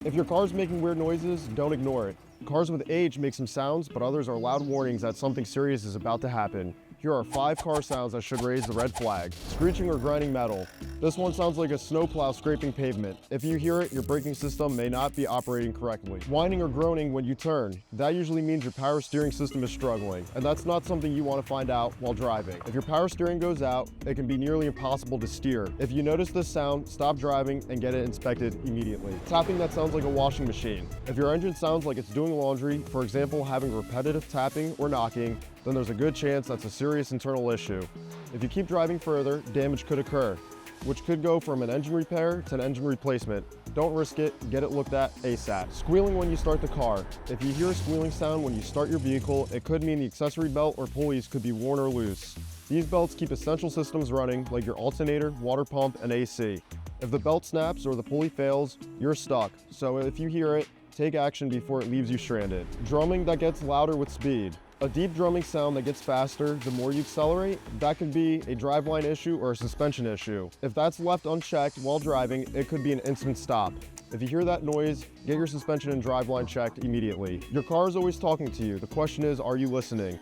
If your car's making weird noises, don't ignore it. Cars with age make some sounds, but others are loud warnings that something serious is about to happen. Here are 5 car sounds that should raise the red flag. Screeching or grinding metal. This one sounds like a snowplow scraping pavement. If you hear it, your braking system may not be operating correctly. Whining or groaning when you turn. That usually means your power steering system is struggling, and that's not something you want to find out while driving. If your power steering goes out, it can be nearly impossible to steer. If you notice this sound, stop driving and get it inspected immediately. Tapping that sounds like a washing machine. If your engine sounds like it's doing laundry, for example, having repetitive tapping or knocking, then there's a good chance that's a serious internal issue. If you keep driving further, damage could occur, which could go from an engine repair to an engine replacement. Don't risk it, get it looked at ASAP. Squealing when you start the car. If you hear a squealing sound when you start your vehicle, it could mean the accessory belt or pulleys could be worn or loose. These belts keep essential systems running, like your alternator, water pump, and AC. If the belt snaps or the pulley fails, you're stuck. So if you hear it, take action before it leaves you stranded. Drumming that gets louder with speed. A deep drumming sound that gets faster the more you accelerate, that could be a driveline issue or a suspension issue. If that's left unchecked while driving, it could be an instant stop. If you hear that noise, get your suspension and driveline checked immediately. Your car is always talking to you. The question is, are you listening?